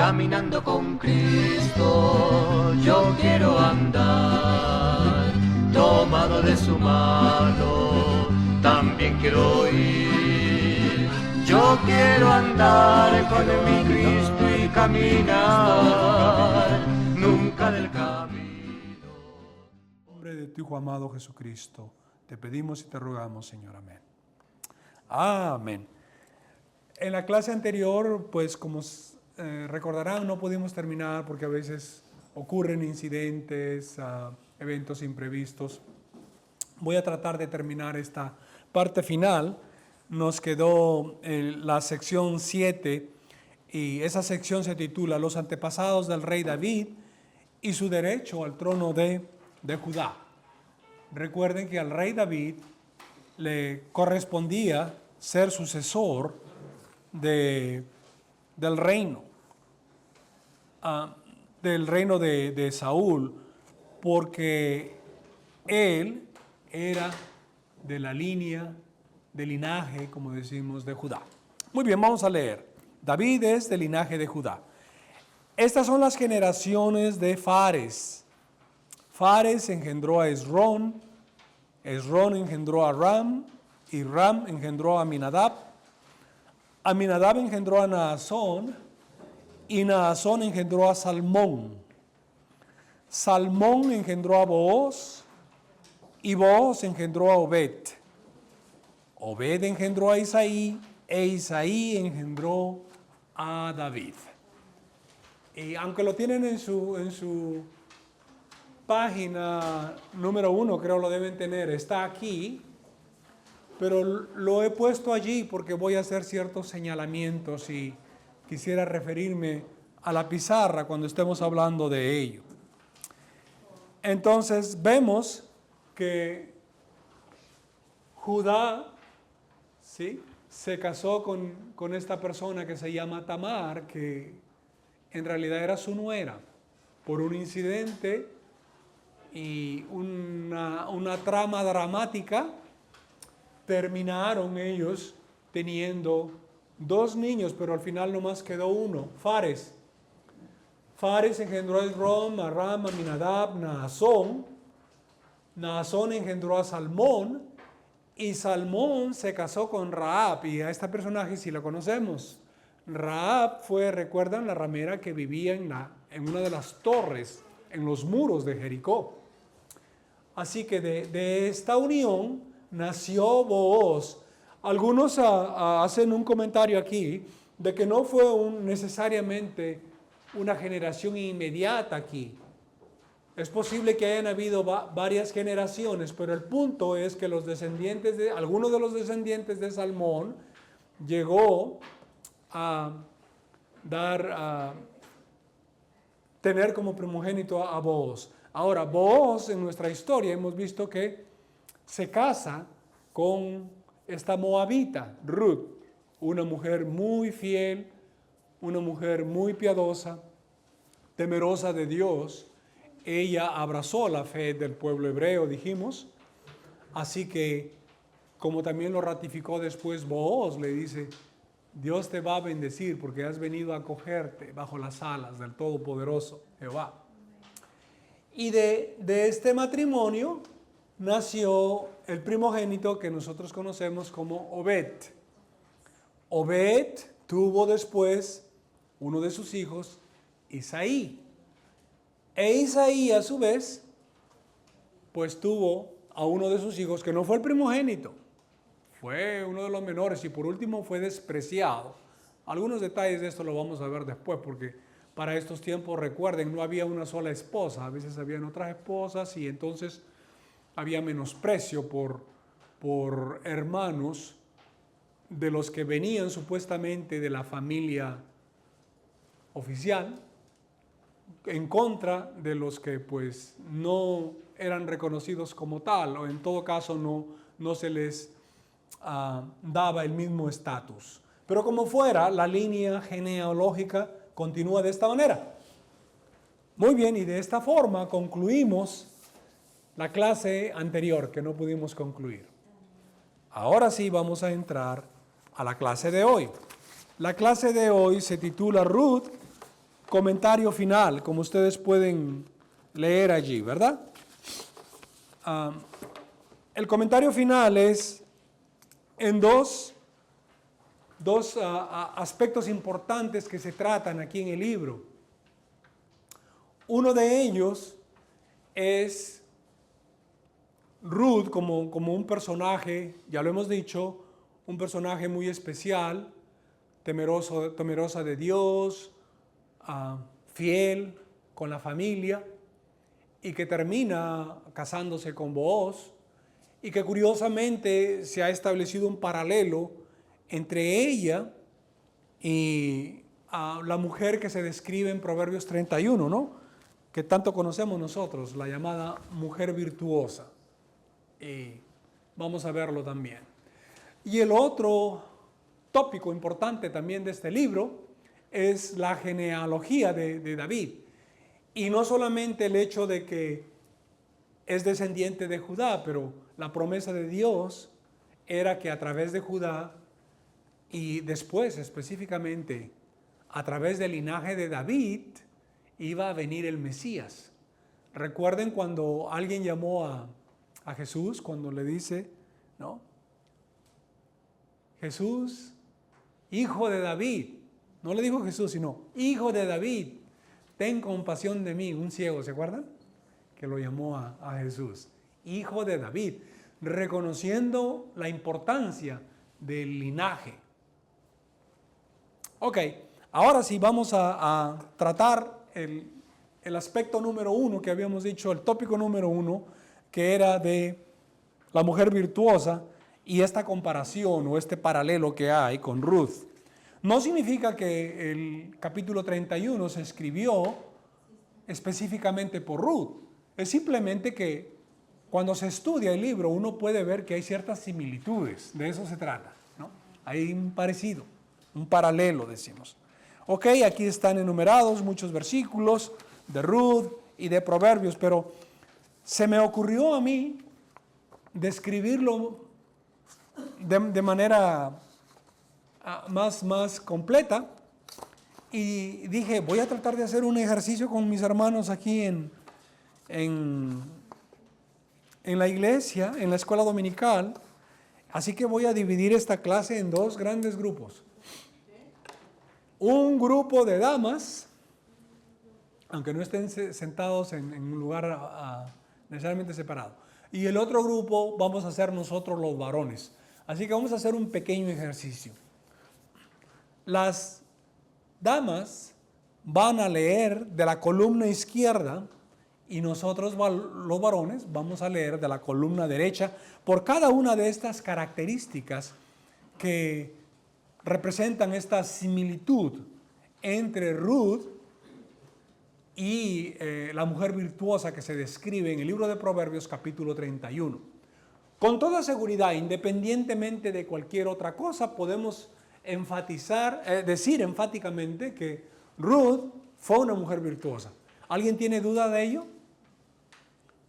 caminando con Cristo, yo quiero andar, tomado de su mano, también quiero ir. Yo quiero andar con mi Cristo y caminar, nunca del camino. En nombre de tu Hijo amado Jesucristo, te pedimos y te rogamos, Señor. Amén. Amén. En la clase anterior, pues como recordarán, no pudimos terminar porque a veces ocurren incidentes, eventos imprevistos. Voy a tratar de terminar esta parte final. Nos quedó la sección 7 y esa sección se titula Los antepasados del rey David y su derecho al trono de Judá. Recuerden que al rey David le correspondía ser sucesor del reino de Saúl, porque él era de la línea, del linaje, como decimos, de Judá. Muy bien, vamos a leer. David es del linaje de Judá. Estas son las generaciones de Fares. Fares engendró a Esrón, Esrón engendró a Ram, y Ram engendró a Aminadab. Aminadab engendró a Naasón, y Naasón engendró a Salmón. Salmón engendró a Booz, y Booz engendró a Obed. Obed engendró a Isaí, e Isaí engendró a David. Y aunque lo tienen en su página número 1, creo lo deben tener, está aquí, pero lo he puesto allí porque voy a hacer ciertos señalamientos y quisiera referirme a la pizarra cuando estemos hablando de ello. Entonces vemos que Judá, ¿sí?, se casó con esta persona que se llama Tamar, que en realidad era su nuera. Por un incidente y una trama dramática, terminaron ellos teniendo 2 niños, pero al final nomás quedó uno, Fares. Fares engendró a Esrón, a Ram, a Aminadab, Naasón. Naasón engendró a Salmón, y Salmón se casó con Rahab, y a esta personaje sí la conocemos. Rahab fue, recuerdan, la ramera que vivía en una de las torres, en los muros de Jericó. Así que de esta unión nació Booz. Algunos hacen un comentario aquí de que no fue necesariamente una generación inmediata aquí. Es posible que hayan habido varias generaciones, pero el punto es que algunos de los descendientes de Salmón llegó a tener como primogénito a Booz. Ahora, Booz en nuestra historia hemos visto que se casa con esta moabita, Ruth, una mujer muy fiel, una mujer muy piadosa, temerosa de Dios. Ella abrazó la fe del pueblo hebreo, dijimos. Así que, como también lo ratificó después Booz, le dice, Dios te va a bendecir porque has venido a acogerte bajo las alas del Todopoderoso Jehová. Y de este matrimonio nació el primogénito que nosotros conocemos como Obed. Obed tuvo después uno de sus hijos, Isaí. E Isaí, a su vez, pues tuvo a uno de sus hijos que no fue el primogénito, fue uno de los menores y por último fue despreciado. Algunos detalles de esto lo vamos a ver después porque para estos tiempos, recuerden, no había una sola esposa, a veces habían otras esposas y entonces había menosprecio por hermanos de los que venían supuestamente de la familia oficial, en contra de los que pues no eran reconocidos como tal, o en todo caso no se les daba el mismo estatus. Pero como fuera, la línea genealógica continúa de esta manera. Muy bien, y de esta forma concluimos la clase anterior que no pudimos concluir. Ahora sí vamos a entrar a la clase de hoy. La clase de hoy se titula Ruth, comentario final, como ustedes pueden leer allí, ¿verdad? El comentario final es en dos aspectos importantes que se tratan aquí en el libro. Uno de ellos es Ruth como un personaje, ya lo hemos dicho, un personaje muy especial, temerosa de Dios, fiel con la familia, y que termina casándose con Booz, y que curiosamente se ha establecido un paralelo entre ella y la mujer que se describe en Proverbios 31, ¿no? Que tanto conocemos nosotros, la llamada mujer virtuosa. Y vamos a verlo también. Y el otro tópico importante también de este libro es la genealogía de David. Y no solamente el hecho de que es descendiente de Judá, pero la promesa de Dios era que a través de Judá y después específicamente a través del linaje de David iba a venir el Mesías. Recuerden cuando alguien llamó a Jesús, cuando le dice, ¿no? Jesús, hijo de David. No le dijo Jesús, sino hijo de David. Ten compasión de mí. Un ciego, ¿se acuerdan? Que lo llamó a Jesús. Hijo de David. Reconociendo la importancia del linaje. Ok, ahora sí vamos a tratar el aspecto número 1 que habíamos dicho, el tópico número 1, que era de la mujer virtuosa y esta comparación o este paralelo que hay con Ruth. No significa que el capítulo 31 se escribió específicamente por Ruth. Es simplemente que cuando se estudia el libro uno puede ver que hay ciertas similitudes. De eso se trata, ¿no? Hay un parecido, un paralelo, decimos. Ok, aquí están enumerados muchos versículos de Ruth y de Proverbios, pero se me ocurrió a mí describirlo de manera más completa y dije, voy a tratar de hacer un ejercicio con mis hermanos aquí en la iglesia, en la escuela dominical, así que voy a dividir esta clase en dos grandes grupos. Un grupo de damas, aunque no estén sentados en un lugar necesariamente separado, y el otro grupo vamos a ser nosotros los varones. Así que vamos a hacer un pequeño ejercicio. Las damas van a leer de la columna izquierda y nosotros los varones vamos a leer de la columna derecha por cada una de estas características que representan esta similitud entre Ruth y la mujer virtuosa que se describe en el libro de Proverbios capítulo 31. Con toda seguridad, independientemente de cualquier otra cosa, podemos decir enfáticamente que Ruth fue una mujer virtuosa. ¿Alguien tiene duda de ello?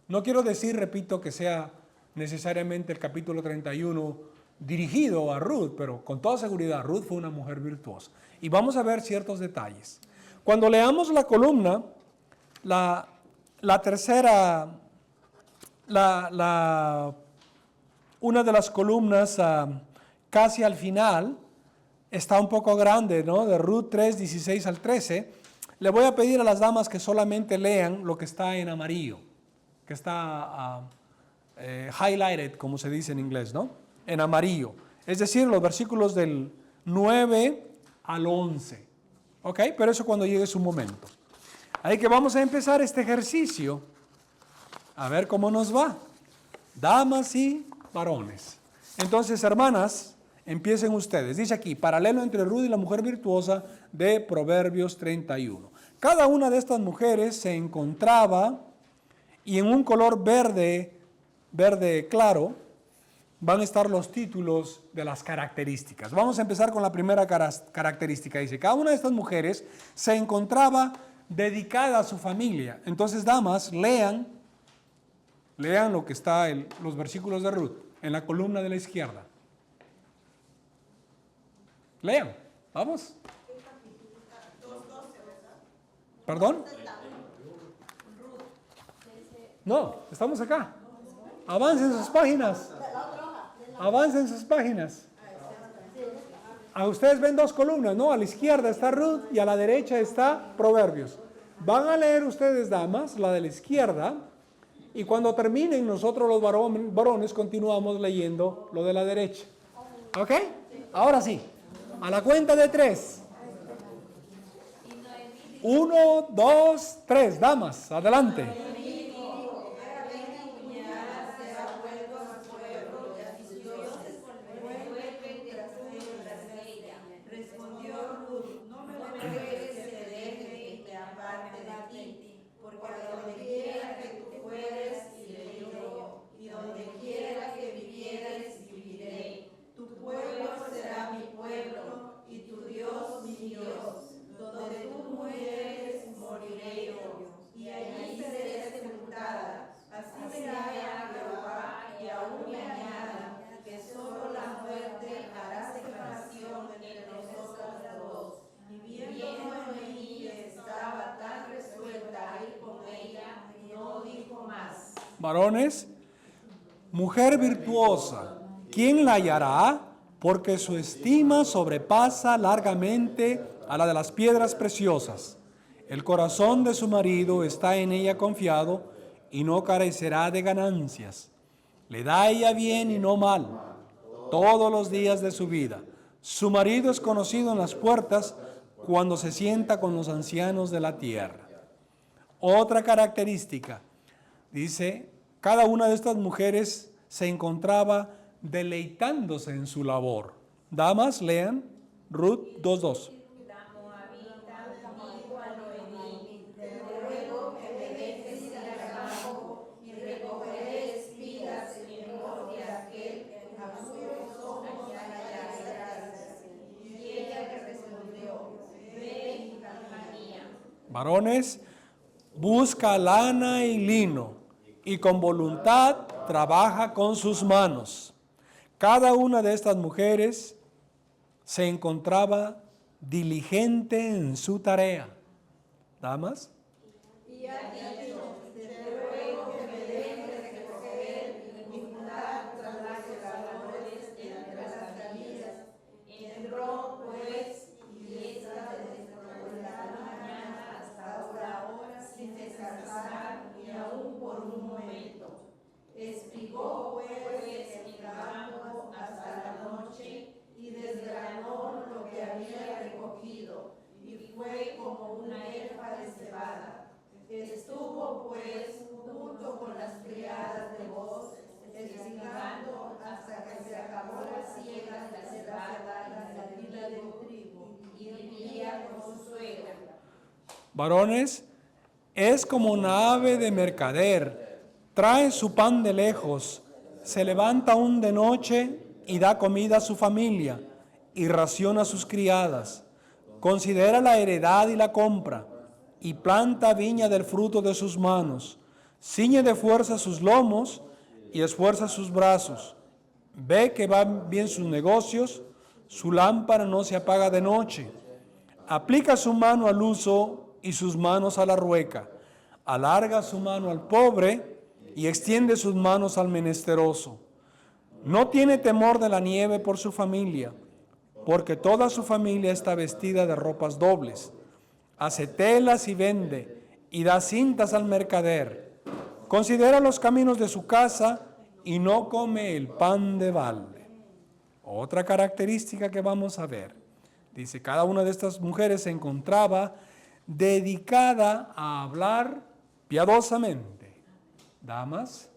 No quiero decir, repito, que sea necesariamente el capítulo 31 dirigido a Ruth, pero con toda seguridad Ruth fue una mujer virtuosa. Y vamos a ver ciertos detalles. Cuando leamos la columna, la tercera, una de las columnas casi al final, está un poco grande, ¿no? De Ruth 3, 16 al 13. Le voy a pedir a las damas que solamente lean lo que está en amarillo, que está highlighted, como se dice en inglés, ¿no? En amarillo. Es decir, los versículos del 9 al 11. ¿Ok? Pero eso cuando llegue su momento. Así que vamos a empezar este ejercicio. A ver cómo nos va. Damas y varones. Entonces, hermanas, empiecen ustedes. Dice aquí, paralelo entre Ruth y la mujer virtuosa de Proverbios 31. Cada una de estas mujeres se encontraba y en un color verde claro van a estar los títulos de las características. Vamos a empezar con la primera característica. Dice, cada una de estas mujeres se encontraba dedicada a su familia. Entonces, damas, lean lo que está en los versículos de Ruth, en la columna de la izquierda. Lean, vamos. ¿Perdón? No, estamos acá. Avancen sus páginas. Avancen sus páginas. A ustedes ven dos columnas, ¿no? A la izquierda está Ruth y a la derecha está Proverbios. Van a leer ustedes, damas, la de la izquierda, y cuando terminen nosotros los varones continuamos leyendo lo de la derecha. ¿Ok? Ahora sí, a la cuenta de 3. 1, 2, 3, damas, adelante. Varones, mujer virtuosa, ¿quién la hallará? Porque su estima sobrepasa largamente a la de las piedras preciosas. El corazón de su marido está en ella confiado y no carecerá de ganancias. Le da a ella bien y no mal todos los días de su vida. Su marido es conocido en las puertas cuando se sienta con los ancianos de la tierra. Otra característica, dice, cada una de estas mujeres se encontraba deleitándose en su labor. Damas, lean Ruth 2:2. Varones, busca lana y lino y con voluntad trabaja con sus manos. Cada una de estas mujeres se encontraba diligente en su tarea. Damas. Estuvo pues junto con las criadas de voz, espigando hasta que se acabó la siega de la cebada y la pila de trigo, y vivía con su suegra. Varones, es como una ave de mercader, trae su pan de lejos, se levanta aún de noche y da comida a su familia y raciona a sus criadas, considera la heredad y la compra, y planta viña del fruto de sus manos, ciñe de fuerza sus lomos y esfuerza sus brazos, ve que van bien sus negocios, su lámpara no se apaga de noche, aplica su mano al uso y sus manos a la rueca, alarga su mano al pobre y extiende sus manos al menesteroso. No tiene temor de la nieve por su familia, porque toda su familia está vestida de ropas dobles. Hace telas y vende, y da cintas al mercader. Considera los caminos de su casa y no come el pan de balde. Otra característica que vamos a ver, dice, cada una de estas mujeres se encontraba dedicada a hablar piadosamente. Damas.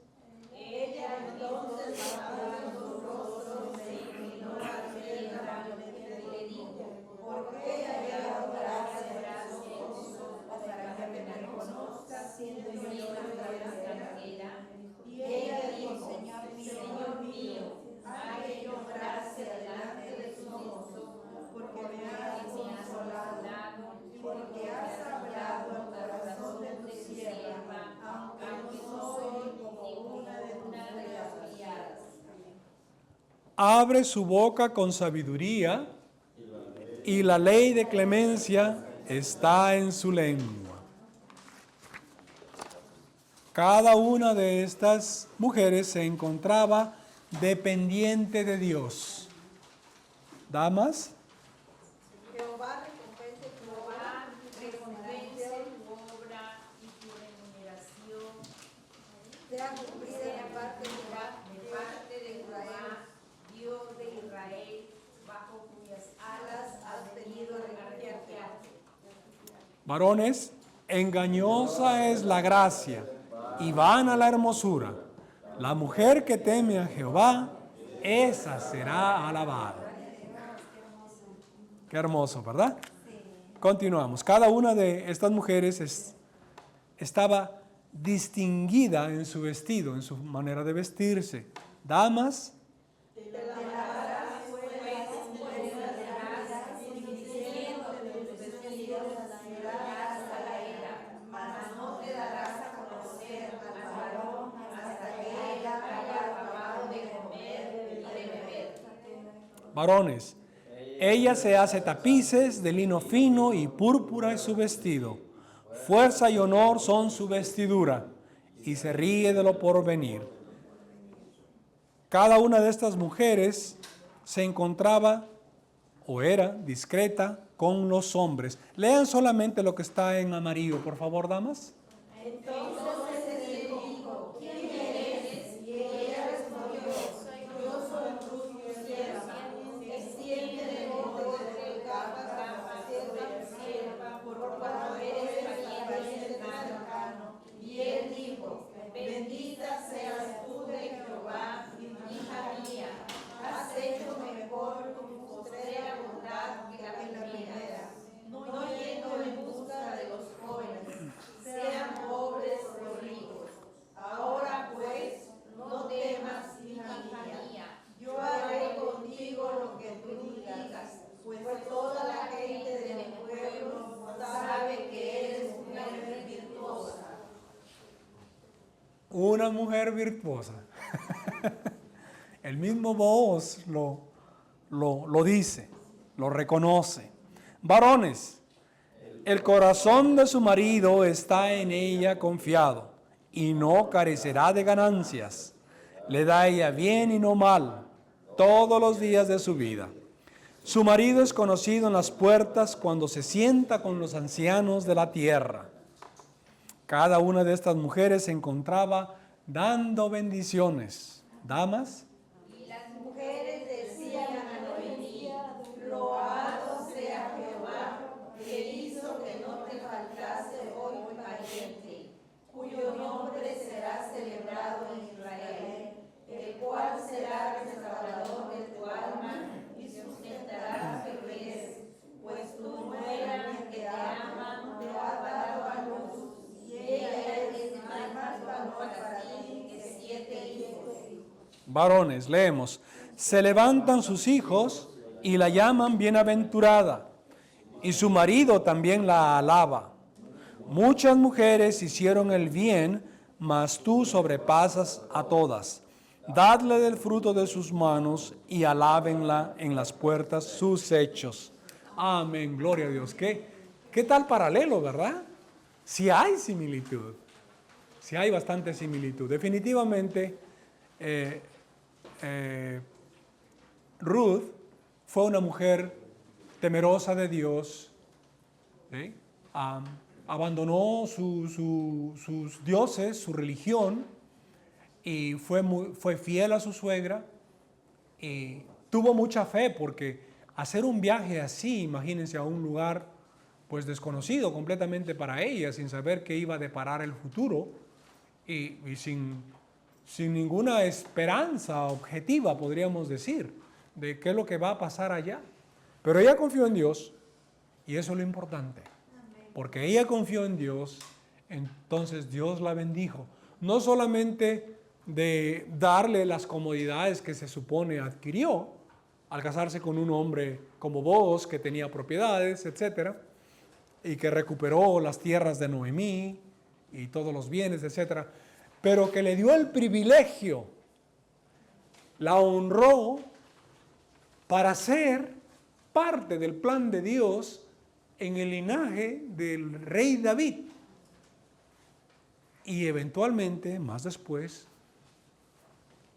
Abre su boca con sabiduría y la ley de clemencia está en su lengua. Cada una de estas mujeres se encontraba dependiente de Dios. Damas, Jehová recompense tu obra y tu remuneración. Sea cumplida de parte de Jehová, Dios de Israel, bajo cuyas alas has venido a refugiarte. varones, engañosa es la gracia y vana la hermosura. La mujer que teme a Jehová, esa será alabada. Qué hermoso, ¿verdad? Continuamos. Cada una de estas mujeres estaba distinguida en su vestido, en su manera de vestirse. Damas, varones, ella se hace tapices de lino fino y púrpura es su vestido. Fuerza y honor son su vestidura y se ríe de lo porvenir. Cada una de estas mujeres se encontraba o era discreta con los hombres. Lean solamente lo que está en amarillo, por favor, damas. Bendita seas tú de Jehová, hija mía, has hecho mejor tu postrera bondad que la primera, no yendo en busca de los jóvenes, sean pobres o ricos. Ahora pues, no temas, hija mía, yo haré contigo lo que tú digas, pues toda la gente de mi pueblo sabe que eres una mujer virtuosa. Una mujer virtuosa. El mismo Booz lo dice, lo reconoce. Varones, el corazón de su marido está en ella confiado y no carecerá de ganancias. Le da ella bien y no mal todos los días de su vida. Su marido es conocido en las puertas cuando se sienta con los ancianos de la tierra. Cada una de estas mujeres se encontraba dando bendiciones. Damas, Y las mujeres decían a Noemí, loado sea Jehová, que hizo que no te faltase hoy pariente, cuyo nombre será celebrado en Israel, el cual será restaurador de tu alma y sustentará tu vejez, pues tu nuera que te ama te ha dado a luz, y ella es más valor para ti que 7 hijos. varones, leemos, se levantan sus hijos y la llaman bienaventurada, y su marido también la alaba. Muchas mujeres hicieron el bien, mas tú sobrepasas a todas. Dadle del fruto de sus manos y alábenla en las puertas sus hechos. Amén, gloria a Dios. ¿Qué tal paralelo, verdad? Si hay similitud, si hay bastante similitud. Definitivamente, Ruth fue una mujer temerosa de Dios, ¿sí? Abandonó sus dioses, su religión, y fue fiel a su suegra, y tuvo mucha fe, porque hacer un viaje así, imagínense, a un lugar pues desconocido completamente para ella, sin saber qué iba a deparar el futuro, y sin ninguna esperanza objetiva, podríamos decir, de qué es lo que va a pasar allá. Pero ella confió en Dios, y eso es lo importante. Porque ella confió en Dios, entonces Dios la bendijo. No solamente de darle las comodidades que se supone adquirió al casarse con un hombre como Booz, que tenía propiedades, etcétera, y que recuperó las tierras de Noemí y todos los bienes, etcétera, pero que le dio el privilegio, la honró para ser parte del plan de Dios en el linaje del rey David. y eventualmente, más después,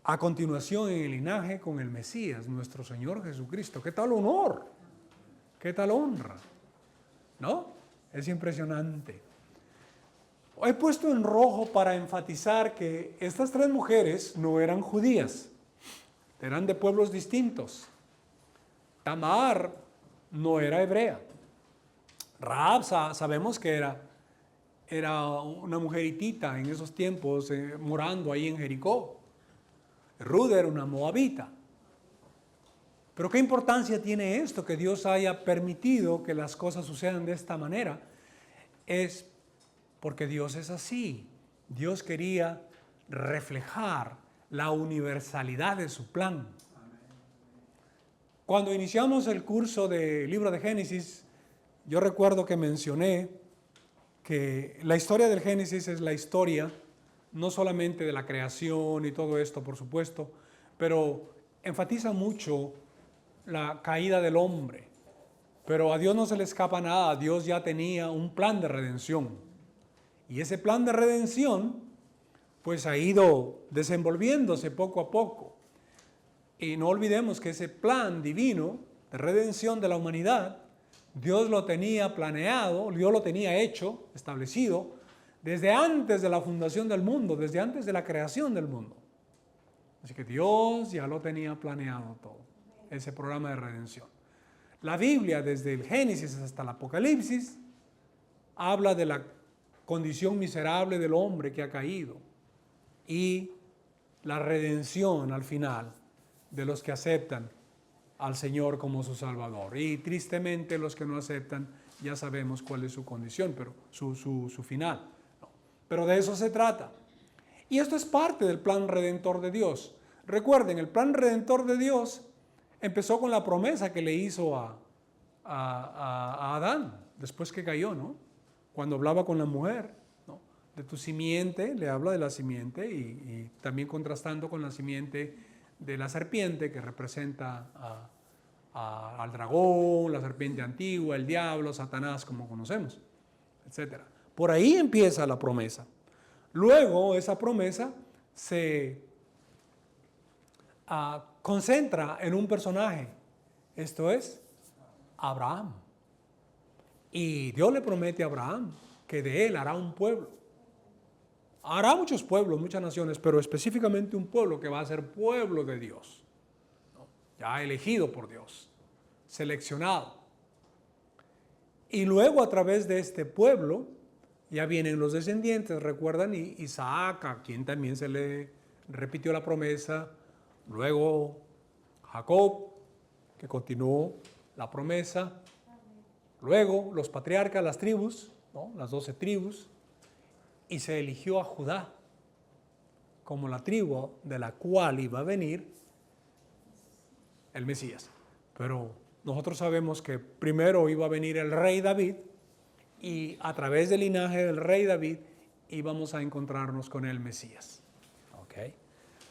a continuación en el linaje con el Mesías, nuestro Señor Jesucristo. ¿Qué tal honor? ¿Qué tal honra? ¿No? Es impresionante. He puesto en rojo para enfatizar que estas tres mujeres no eran judías, eran de pueblos distintos. Tamar no era hebrea. Rahab sabemos que era una mujer hitita en esos tiempos, morando ahí en Jericó. Ruth era una moabita. Pero ¿qué importancia tiene esto? Que Dios haya permitido que las cosas sucedan de esta manera. Es porque Dios es así. Dios quería reflejar la universalidad de su plan. Cuando iniciamos el curso del libro de Génesis, yo recuerdo que mencioné que la historia del Génesis es la historia no solamente de la creación y todo esto, por supuesto, pero enfatiza mucho la caída del hombre. Pero a Dios no se le escapa nada. Dios ya tenía un plan de redención. Y ese plan de redención, pues ha ido desenvolviéndose poco a poco. Y no olvidemos que ese plan divino de redención de la humanidad, Dios lo tenía planeado, Dios lo tenía hecho, establecido, desde antes de la fundación del mundo, desde antes de la creación del mundo. Así que Dios ya lo tenía planeado todo, ese programa de redención. La Biblia, desde el Génesis hasta el Apocalipsis, habla de la condición miserable del hombre que ha caído y la redención al final de los que aceptan al Señor como su Salvador. Y tristemente los que no aceptan, ya sabemos cuál es su condición, pero su final. No. Pero de eso se trata. Y esto es parte del plan redentor de Dios. Recuerden, el plan redentor de Dios empezó con la promesa que le hizo a Adán, después que cayó, ¿no? Cuando hablaba con la mujer, ¿no? De tu simiente, le habla de la simiente y también contrastando con la simiente de la serpiente que representa al dragón, la serpiente antigua, el diablo, Satanás, como conocemos, etc. Por ahí empieza la promesa. Luego esa promesa se concentra en un personaje, esto es Abraham. Y Dios le promete a Abraham que de él hará un pueblo. Hará muchos pueblos, muchas naciones, pero específicamente un pueblo que va a ser pueblo de Dios, ¿no? Ya elegido por Dios, seleccionado. Y luego a través de este pueblo ya vienen los descendientes, recuerdan, Isaac, a quien también se le repitió la promesa, luego Jacob, que continuó la promesa, luego los patriarcas, las tribus, ¿no? Las 12 tribus, y se eligió a Judá como la tribu de la cual iba a venir el Mesías. Pero nosotros sabemos que primero iba a venir el rey David y a través del linaje del rey David íbamos a encontrarnos con el Mesías. ¿Okay?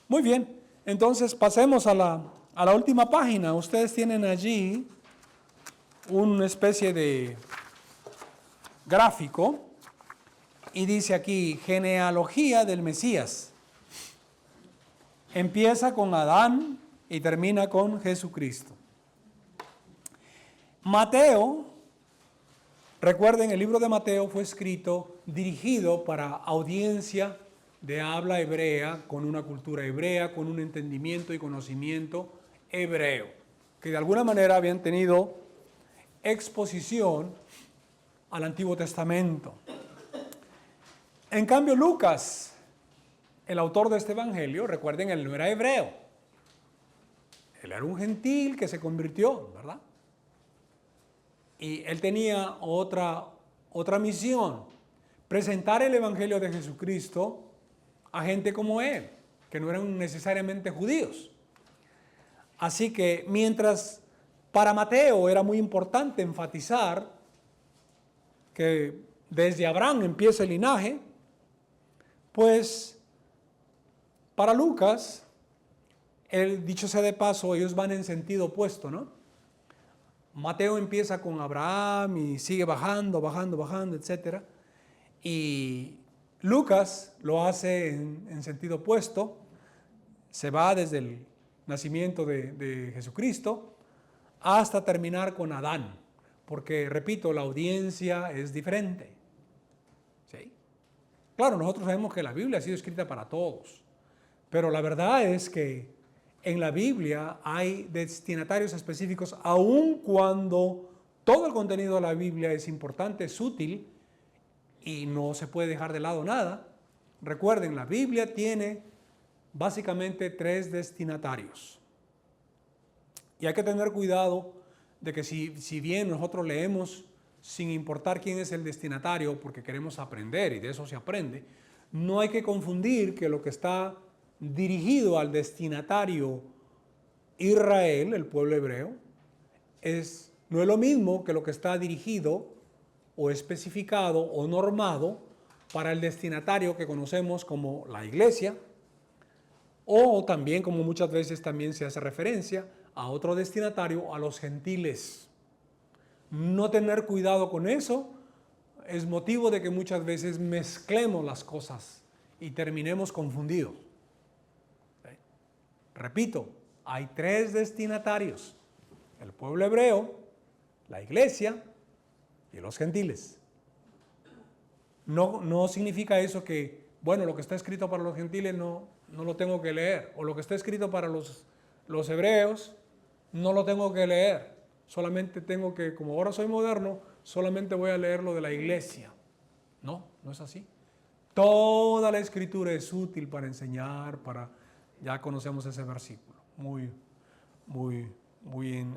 Muy bien, entonces pasemos a la última página. Ustedes tienen allí una especie de gráfico. Y dice aquí, genealogía del Mesías. Empieza con Adán y termina con Jesucristo. Mateo, recuerden, el libro de Mateo fue escrito, dirigido para audiencia de habla hebrea, con una cultura hebrea, con un entendimiento y conocimiento hebreo, que de alguna manera habían tenido exposición al Antiguo Testamento. En cambio, Lucas, el autor de este evangelio, recuerden, él no era hebreo. Él era un gentil que se convirtió, ¿verdad? Y él tenía otra misión, presentar el evangelio de Jesucristo a gente como él, que no eran necesariamente judíos. Así que mientras para Mateo era muy importante enfatizar que desde Abraham empieza el linaje, pues para Lucas, dicho sea de paso, ellos van en sentido opuesto, ¿no? Mateo empieza con Abraham y sigue bajando, etc. Y Lucas lo hace en sentido opuesto, se va desde el nacimiento de Jesucristo hasta terminar con Adán, porque, repito, la audiencia es diferente. ¿Sí? Claro, nosotros sabemos que la Biblia ha sido escrita para todos, pero la verdad es que en la Biblia hay destinatarios específicos, aun cuando todo el contenido de la Biblia es importante, es útil y no se puede dejar de lado nada. Recuerden, la Biblia tiene básicamente 3 destinatarios. Y hay que tener cuidado de que si bien nosotros leemos sin importar quién es el destinatario, porque queremos aprender y de eso se aprende, no hay que confundir que lo que está dirigido al destinatario Israel, el pueblo hebreo, no es lo mismo que lo que está dirigido o especificado o normado para el destinatario que conocemos como la iglesia, o también, como muchas veces también se hace referencia a otro destinatario, a los gentiles. No tener cuidado con eso es motivo de que muchas veces mezclemos las cosas y terminemos confundidos. Repito, hay 3 destinatarios: el pueblo hebreo, la iglesia y los gentiles. No significa eso que, bueno, lo que está escrito para los gentiles no lo tengo que leer, o lo que está escrito para los hebreos no lo tengo que leer. Solamente tengo que, como ahora soy moderno, solamente voy a leer lo de la iglesia. No es así. Toda la escritura es útil para enseñar, ya conocemos ese versículo, muy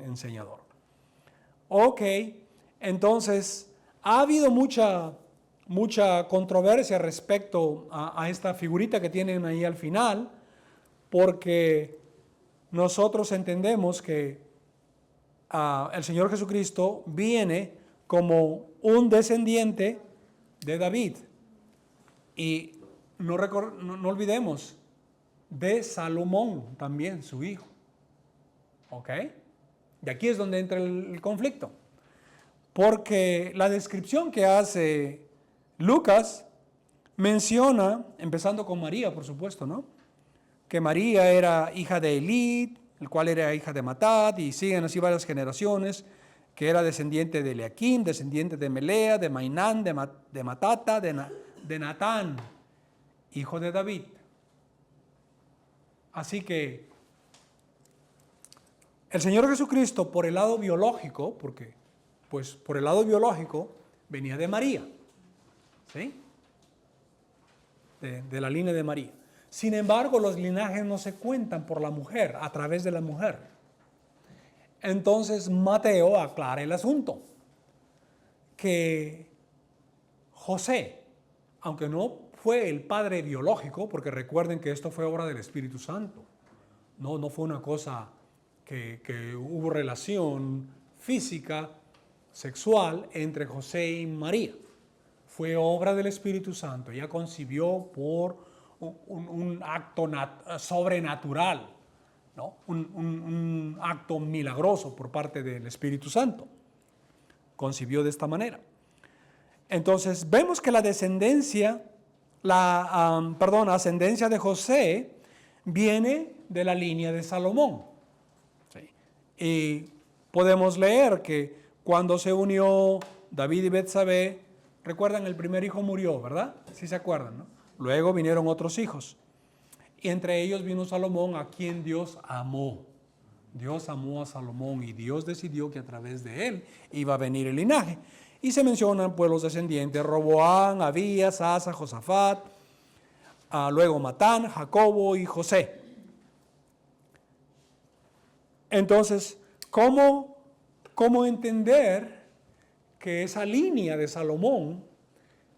enseñador. Ok, entonces ha habido mucha controversia respecto a esta figurita que tienen ahí al final, porque nosotros entendemos que el Señor Jesucristo viene como un descendiente de David. Y no olvidemos, de Salomón también, su hijo. ¿Ok? Y aquí es donde entra el conflicto. Porque la descripción que hace Lucas menciona, empezando con María, por supuesto, ¿no? Que María era hija de Elí, el cual era hija de Matat, y siguen así varias generaciones, que era descendiente de Eliakim, descendiente de Melea, de Mainán, de Matata, de Natán, hijo de David. Así que el Señor Jesucristo, por el lado biológico, porque pues por el lado biológico venía de María, ¿sí? De la línea de María. Sin embargo, los linajes no se cuentan por la mujer, a través de la mujer. Entonces Mateo aclara el asunto, que José, aunque no fue el padre biológico, porque recuerden que esto fue obra del Espíritu Santo, no fue una cosa que hubo relación física, sexual entre José y María, fue obra del Espíritu Santo. Ella concibió por un acto sobrenatural, ¿no? Un acto milagroso por parte del Espíritu Santo. Concibió de esta manera. Entonces vemos que la ascendencia de José viene de la línea de Salomón. ¿Sí? Y podemos leer que cuando se unió David y Betsabé, recuerdan, el primer hijo murió, ¿verdad? Sí se acuerdan, ¿no? Luego vinieron otros hijos. Y entre ellos vino Salomón, a quien Dios amó. Dios amó a Salomón y Dios decidió que a través de él iba a venir el linaje. Y se mencionan pues los descendientes: Roboam, Abías, Asa, Josafat, luego Matán, Jacobo y José. Entonces, ¿cómo entender que esa línea de Salomón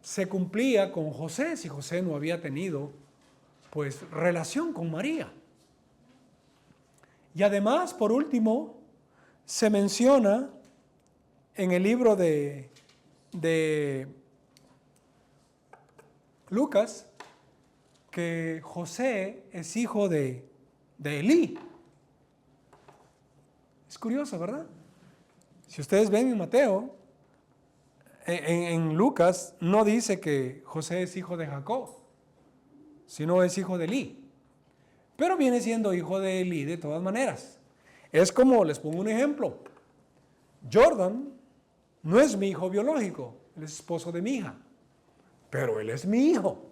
se cumplía con José si José no había tenido pues relación con María? Y además, por último, se menciona en el libro de Lucas que José es hijo de Elí. Es curioso, ¿verdad? Si ustedes ven en Mateo, en Lucas no dice que José es hijo de Jacob, sino es hijo de Elí. Pero viene siendo hijo de Elí de todas maneras. Es como, les pongo un ejemplo. Jordan no es mi hijo biológico, él es esposo de mi hija, pero él es mi hijo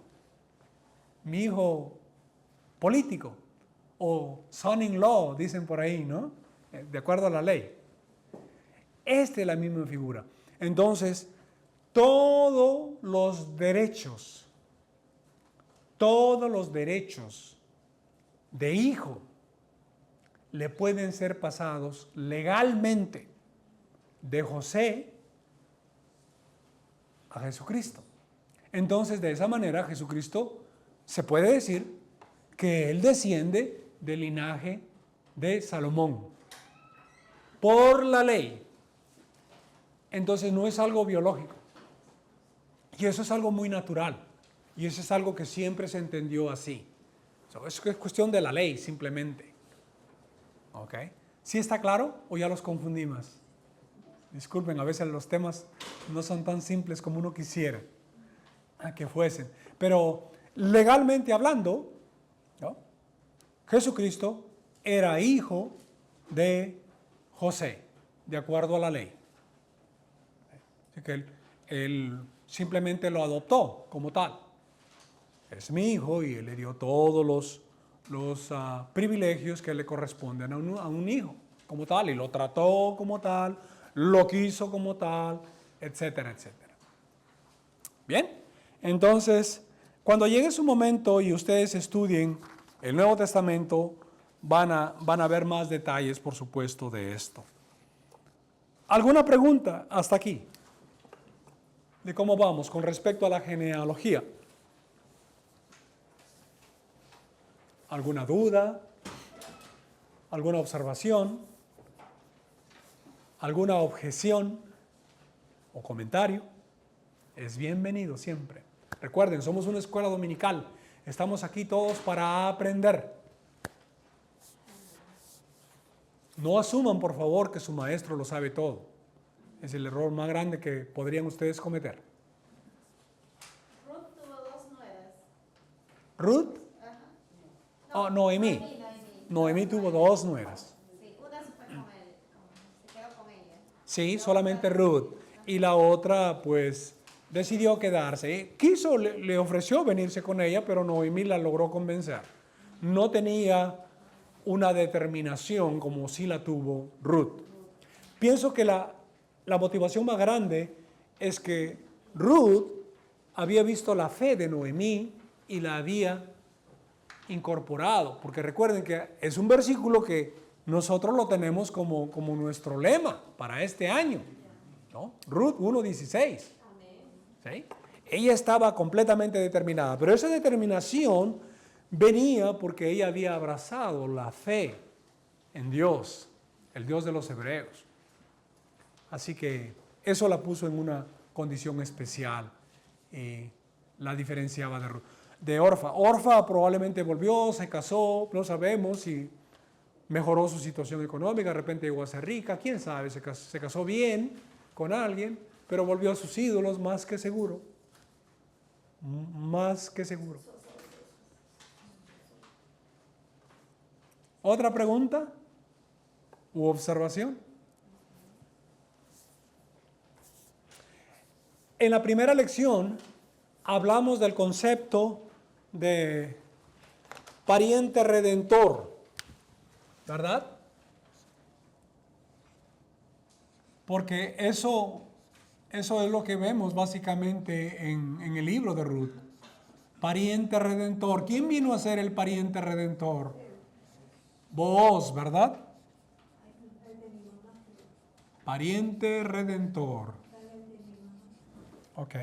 político, o son-in-law, dicen por ahí, ¿no? De acuerdo a la ley. Esta es la misma figura. Entonces, todos los derechos de hijo le pueden ser pasados legalmente de José a Jesucristo. Entonces, de esa manera, Jesucristo se puede decir que él desciende del linaje de Salomón por la ley. Entonces, no es algo biológico. Y eso es algo muy natural. Y eso es algo que siempre se entendió así. Es cuestión de la ley, simplemente. ¿Ok? ¿Sí está claro o ya los confundí más? Disculpen, a veces los temas no son tan simples como uno quisiera que fuesen. Pero legalmente hablando, ¿no? Jesucristo era hijo de José, de acuerdo a la ley. Así que él simplemente lo adoptó como tal. Es mi hijo y él le dio todos los privilegios que le corresponden a un hijo como tal, y lo trató como tal, lo quiso como tal, etcétera, etcétera. Bien, entonces, cuando llegue su momento y ustedes estudien el Nuevo Testamento, van a ver más detalles, por supuesto, de esto. ¿Alguna pregunta hasta aquí? ¿De cómo vamos con respecto a la genealogía? ¿Alguna duda? ¿Alguna observación? ¿Alguna objeción o comentario? Es bienvenido siempre. Recuerden, somos una escuela dominical. Estamos aquí todos para aprender. No asuman, por favor, que su maestro lo sabe todo. Es el error más grande que podrían ustedes cometer. Ruth tuvo 2 nueras. ¿Ruth? Ajá. Oh, Noemí. Noemí tuvo 2 nueras. Sí, una se fue con él, se quedó con ella. Sí, solamente Ruth. Y la otra, pues, decidió quedarse. Quiso, le ofreció venirse con ella, pero Noemí la logró convencer. No tenía una determinación como sí la tuvo Ruth. Pienso que la motivación más grande es que Ruth había visto la fe de Noemí y la había incorporado, porque recuerden que es un versículo que nosotros lo tenemos como nuestro lema para este año, ¿no? Ruth 1:16. ¿Sí? Ella estaba completamente determinada, pero esa determinación venía porque ella había abrazado la fe en Dios, el Dios de los hebreos. Así que eso la puso en una condición especial y la diferenciaba de Orfa. Orfa probablemente volvió, se casó, no sabemos si mejoró su situación económica, de repente llegó a ser rica, quién sabe, se casó bien con alguien, pero volvió a sus ídolos, más que seguro. Más que seguro. ¿Otra pregunta u observación? En la primera lección hablamos del concepto de pariente redentor, ¿verdad? Porque eso es lo que vemos básicamente en el libro de Ruth. Pariente redentor. ¿Quién vino a ser el pariente redentor? Booz, ¿verdad? Pariente redentor. Ok.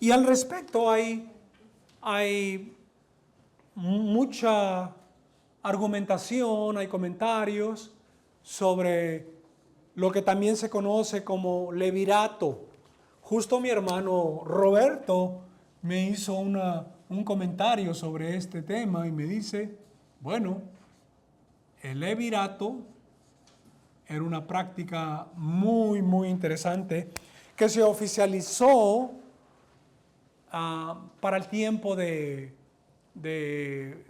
Y al respecto hay mucha argumentación, hay comentarios sobre lo que también se conoce como levirato. Justo mi hermano Roberto me hizo un comentario sobre este tema y me dice, bueno, el levirato era una práctica muy, muy interesante que se oficializó para el tiempo de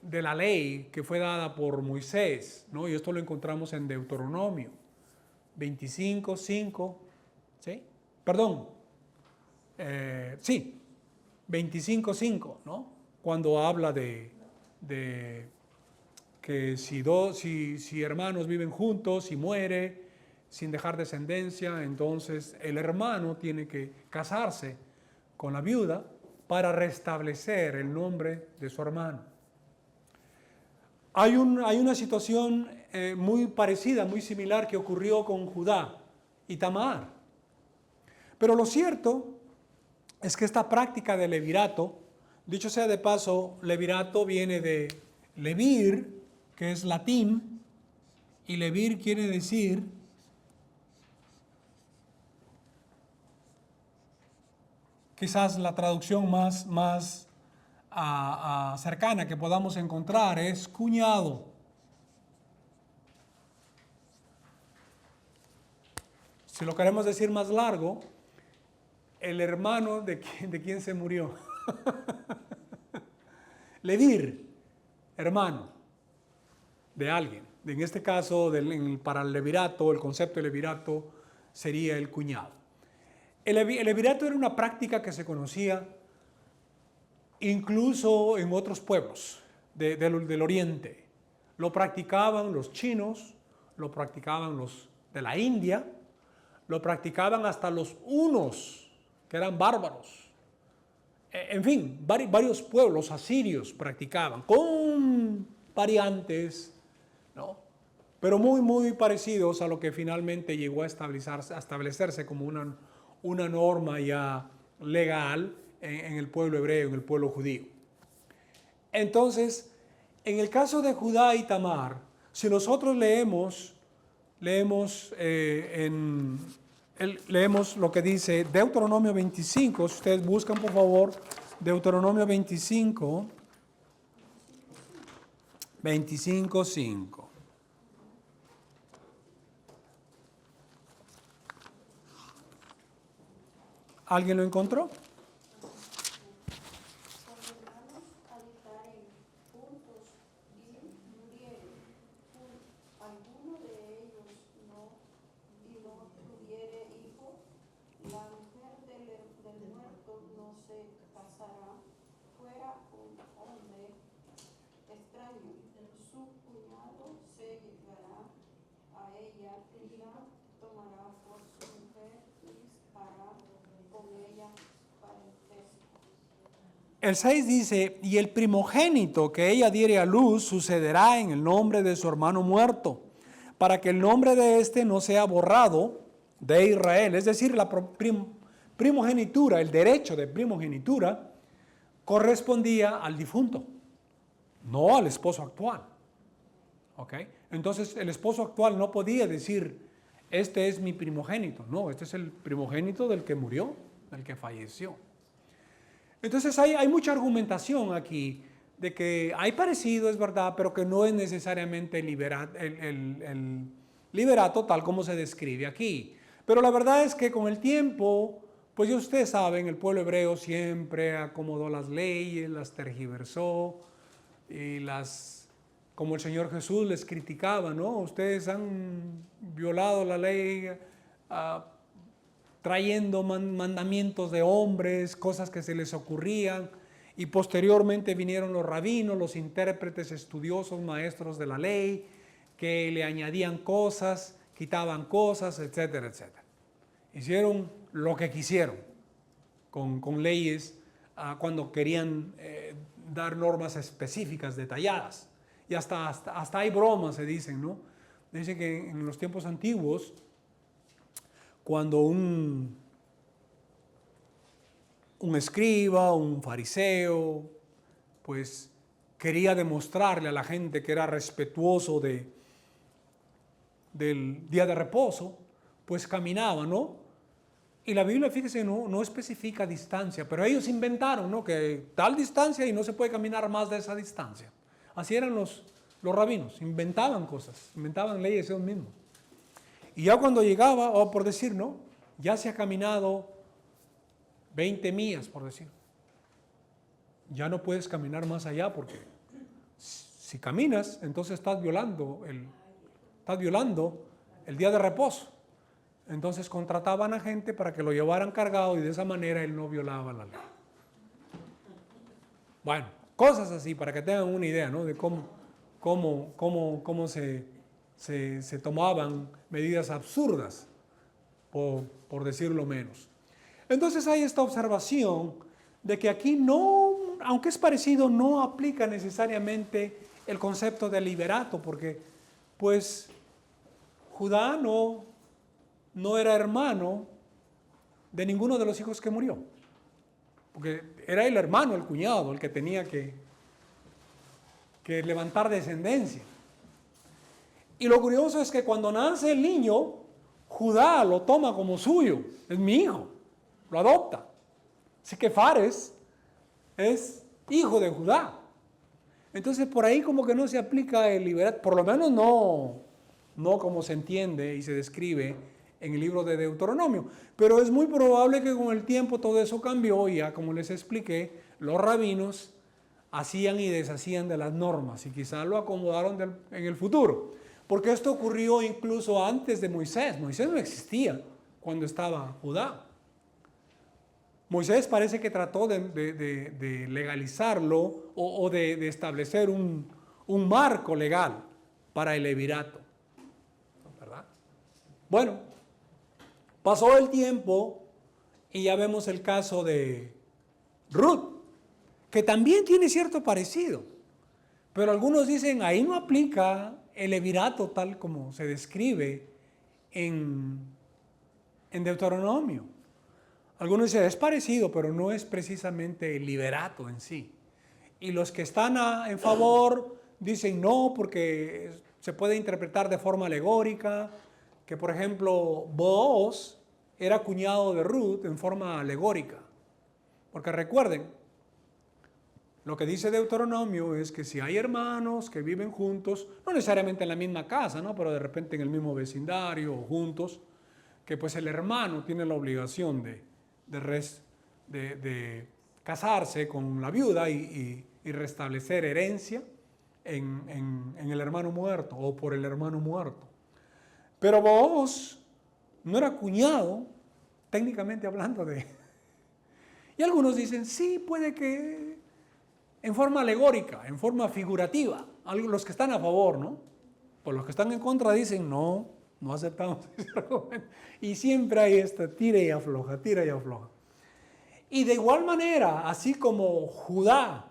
la ley que fue dada por Moisés, ¿no? Y esto lo encontramos en Deuteronomio 25:5, ¿sí? Perdón, sí, 25:5, ¿no? Cuando habla de que si hermanos viven juntos y muere sin dejar descendencia, entonces el hermano tiene que casarse con la viuda para restablecer el nombre de su hermano. Hay una situación muy parecida, muy similar que ocurrió con Judá y Tamar. Pero lo cierto es que esta práctica de levirato, dicho sea de paso, levirato viene de levir, que es latín, y levir quiere decir quizás la traducción más cercana que podamos encontrar es cuñado. Si lo queremos decir más largo, el hermano de quien se murió. Levir, hermano de alguien. En este caso, para el levirato, el concepto de levirato sería el cuñado. El levirato era una práctica que se conocía incluso en otros pueblos del Oriente. Lo practicaban los chinos, lo practicaban los de la India, lo practicaban hasta los hunos, que eran bárbaros. En fin, varios pueblos asirios practicaban, con variantes, ¿no? Pero muy parecidos a lo que finalmente llegó a establecerse como una norma ya legal en el pueblo hebreo, en el pueblo judío. Entonces, en el caso de Judá y Tamar, si nosotros leemos lo que dice Deuteronomio 25, si ustedes buscan por favor Deuteronomio 25:5. ¿Alguien lo encontró? El 6 dice, y el primogénito que ella diere a luz sucederá en el nombre de su hermano muerto, para que el nombre de éste no sea borrado de Israel. Es decir, la primogenitura, el derecho de primogenitura, correspondía al difunto, no al esposo actual. ¿Ok? Entonces el esposo actual no podía decir, este es mi primogénito. No, este es el primogénito del que murió, del que falleció. Entonces hay mucha argumentación aquí de que hay parecido, es verdad, pero que no es necesariamente el liberato tal como se describe aquí. Pero la verdad es que con el tiempo, pues ya ustedes saben, el pueblo hebreo siempre acomodó las leyes, las tergiversó y como el Señor Jesús les criticaba, ¿no? Ustedes han violado la ley, trayendo mandamientos de hombres, cosas que se les ocurrían, y posteriormente vinieron los rabinos, los intérpretes, estudiosos, maestros de la ley, que le añadían cosas, quitaban cosas, etcétera, etcétera. Hicieron lo que quisieron con leyes cuando querían dar normas específicas, detalladas. Y hasta hay bromas, se dicen, ¿no? Dicen que en los tiempos antiguos, cuando un escriba, un fariseo, pues quería demostrarle a la gente que era respetuoso del día de reposo, pues caminaba, ¿no? Y la Biblia, fíjese, no especifica distancia, pero ellos inventaron, ¿no? Que tal distancia y no se puede caminar más de esa distancia. Así eran los rabinos, inventaban cosas, inventaban leyes ellos mismos. Y ya cuando llegaba, o por decir, ¿no? Ya se ha caminado 20 millas, por decir. Ya no puedes caminar más allá porque si caminas, entonces estás violando el día de reposo. Entonces contrataban a gente para que lo llevaran cargado y de esa manera él no violaba la ley. Bueno, cosas así para que tengan una idea, ¿no? De cómo se tomaban medidas absurdas, por decirlo menos. Entonces hay esta observación de que aquí no, aunque es parecido, no aplica necesariamente el concepto de liberato, porque pues Judá no era hermano de ninguno de los hijos que murió, porque era el hermano, el cuñado, el que tenía que levantar descendencia. Y lo curioso es que cuando nace el niño, Judá lo toma como suyo, es mi hijo, lo adopta. Así que Fares es hijo de Judá. Entonces por ahí como que no se aplica el liberato, por lo menos no como se entiende y se describe en el libro de Deuteronomio. Pero es muy probable que con el tiempo todo eso cambió y ya como les expliqué, los rabinos hacían y deshacían de las normas y quizás lo acomodaron en el futuro. Porque esto ocurrió incluso antes de Moisés. Moisés no existía cuando estaba Judá. Moisés parece que trató de legalizarlo o de establecer un marco legal para el levirato, ¿verdad? Bueno, pasó el tiempo y ya vemos el caso de Ruth, que también tiene cierto parecido, pero algunos dicen ahí no aplica el levirato tal como se describe en Deuteronomio. Algunos dicen es parecido, pero no es precisamente el liberato en sí. Y los que están en favor dicen no, porque se puede interpretar de forma alegórica, que por ejemplo Booz era cuñado de Ruth en forma alegórica. Porque recuerden, lo que dice Deuteronomio es que si hay hermanos que viven juntos, no necesariamente en la misma casa, ¿no? Pero de repente en el mismo vecindario o juntos, que pues el hermano tiene la obligación de casarse con la viuda y restablecer herencia en el hermano muerto o por el hermano muerto. Pero Booz no era cuñado, técnicamente hablando de... Y algunos dicen, sí, puede que en forma alegórica, en forma figurativa. Los que están a favor, ¿no? Pues los que están en contra dicen, no aceptamos ese argumento. Y siempre hay esta tira y afloja, tira y afloja. Y de igual manera, así como Judá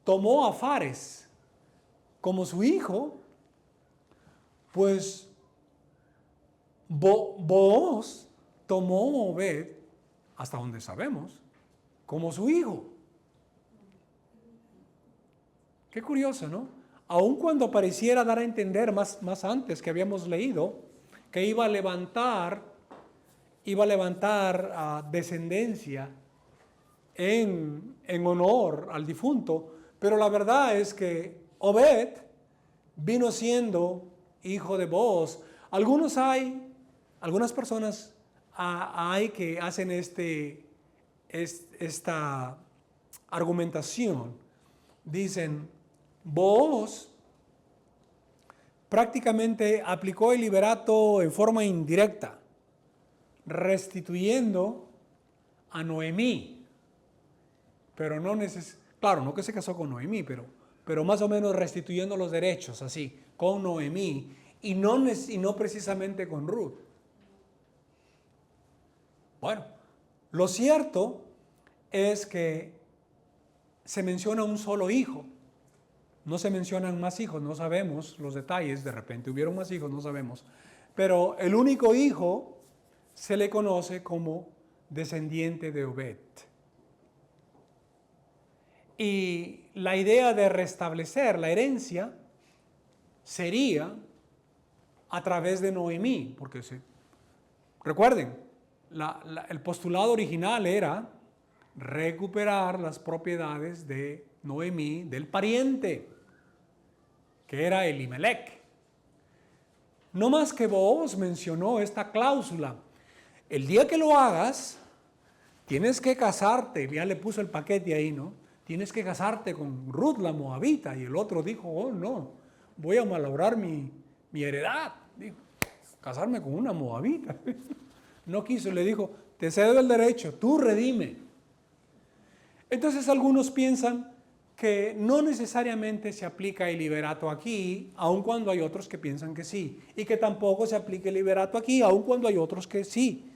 tomó a Fares como su hijo, pues Booz tomó a Obed, hasta donde sabemos, como su hijo. Qué curioso, ¿no? Aun cuando pareciera dar a entender más antes que habíamos leído, que iba a levantar descendencia en honor al difunto, pero la verdad es que Obed vino siendo hijo de Booz. Algunas personas hay que hacen esta argumentación. Dicen, Booz prácticamente aplicó el liberato en forma indirecta, restituyendo a Noemí, pero no claro, no que se casó con Noemí, pero más o menos restituyendo los derechos así, con Noemí, y no precisamente con Ruth. Bueno, lo cierto es que se menciona un solo hijo. No se mencionan más hijos, no sabemos los detalles, de repente hubieron más hijos, no sabemos. Pero el único hijo se le conoce como descendiente de Obed. Y la idea de restablecer la herencia sería a través de Noemí, porque recuerden, el postulado original era recuperar las propiedades de Noemí, del pariente, que era Elimelec. No más que Booz mencionó esta cláusula. El día que lo hagas, tienes que casarte, ya le puso el paquete ahí, ¿no? Tienes que casarte con Ruth la moabita. Y el otro dijo, oh no, voy a malograr mi heredad. Dijo, casarme con una moabita. No quiso, le dijo, te cedo el derecho, tú redime. Entonces algunos piensan que no necesariamente se aplica el liberato aquí, aun cuando hay otros que piensan que sí. Y que tampoco se aplica el liberato aquí, aun cuando hay otros que sí.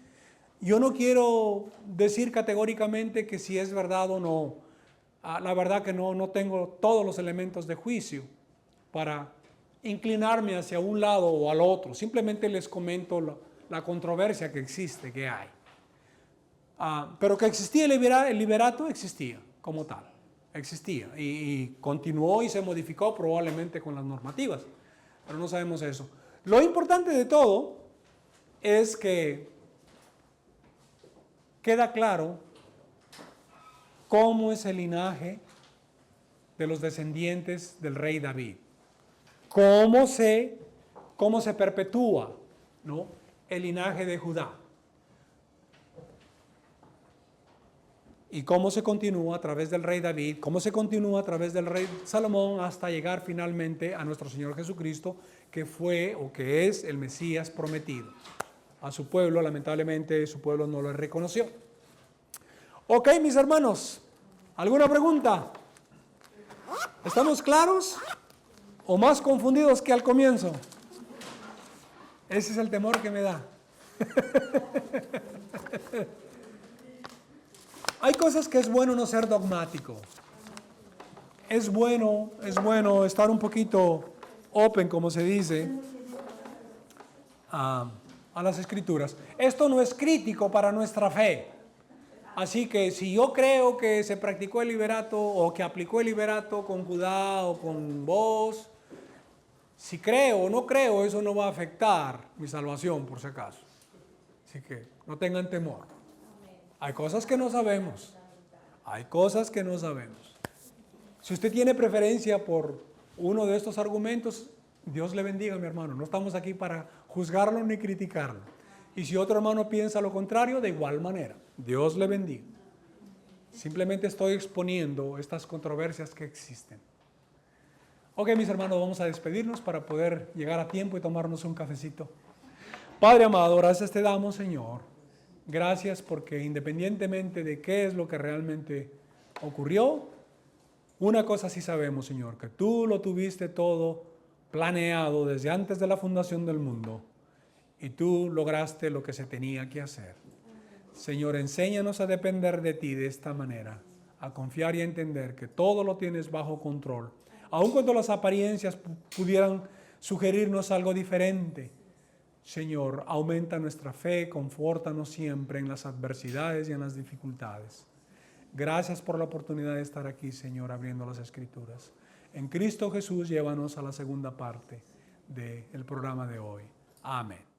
Yo no quiero decir categóricamente que si es verdad o no. La verdad que no tengo todos los elementos de juicio para inclinarme hacia un lado o al otro. Simplemente les comento la controversia que existe, que hay. Pero que existía el liberato, existía como tal. Existía y continuó y se modificó probablemente con las normativas. Pero no sabemos eso. Lo importante de todo es que queda claro cómo es el linaje de los descendientes del rey David. Cómo se perpetúa, ¿no?, el linaje de Judá. Y cómo se continúa a través del rey David, cómo se continúa a través del rey Salomón hasta llegar finalmente a nuestro Señor Jesucristo, que fue o que es el Mesías prometido. A su pueblo, lamentablemente, su pueblo no lo reconoció. Ok, mis hermanos, ¿alguna pregunta? ¿Estamos claros o más confundidos que al comienzo? Ese es el temor que me da. Hay cosas que es bueno no ser dogmático. Es bueno estar un poquito open, como se dice, a las Escrituras. Esto no es crítico para nuestra fe. Así que si yo creo que se practicó el liberato o que aplicó el liberato con Judá o con vos, si creo o no creo, eso no va a afectar mi salvación, por si acaso. Así que no tengan temor. Hay cosas que no sabemos. Hay cosas que no sabemos. Si usted tiene preferencia por uno de estos argumentos, Dios le bendiga, mi hermano. No estamos aquí para juzgarlo ni criticarlo. Y si otro hermano piensa lo contrario, de igual manera. Dios le bendiga. Simplemente estoy exponiendo estas controversias que existen. Ok, mis hermanos, vamos a despedirnos para poder llegar a tiempo y tomarnos un cafecito. Padre amado, gracias te damos, Señor. Gracias porque independientemente de qué es lo que realmente ocurrió, una cosa sí sabemos, Señor, que tú lo tuviste todo planeado desde antes de la fundación del mundo y tú lograste lo que se tenía que hacer. Señor, enséñanos a depender de ti de esta manera, a confiar y a entender que todo lo tienes bajo control, aun cuando las apariencias pudieran sugerirnos algo diferente. Señor, aumenta nuestra fe, confórtanos siempre en las adversidades y en las dificultades. Gracias por la oportunidad de estar aquí, Señor, abriendo las Escrituras. En Cristo Jesús, llévanos a la segunda parte del programa de hoy. Amén.